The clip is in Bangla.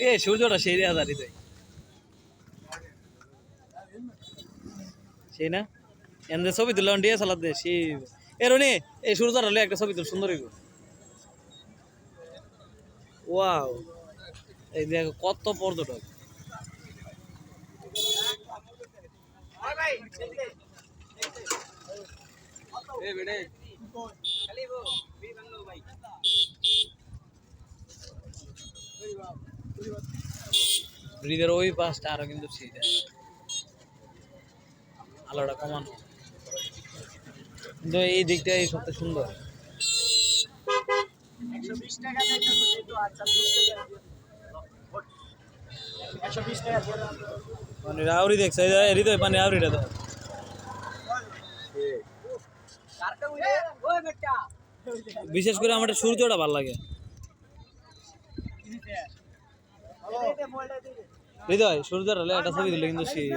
এ সূর্যটা সেই দেখা যায় হৃদয় সেই না এমনি ছবি তুললাম ডিএ চালাতে সেই এরনি এই সূর্যটা হলে একটা ছবি তুল সুন্দর হইব ওয়াও এই দেখো কত পর্যটক ব্রিজের ওই পাশটা আরো কিন্তু সেই আলোটা কমানো কিন্তু এই দিকটা এই সবচেয়ে সুন্দর 120 টাকা দিতে তো আচ্ছা 20 টাকা 120 টাকা দিয়ে দাও মানে রাউরি দেখছ হৃদয় পানি আউরিটা তো কারটা উইলে ওই বেটা বিশেষ করে আমার সূর্যটা ভালো লাগে হৃদয় সূর্যটা হলে একটা ছবি তুলে কিন্তু সেই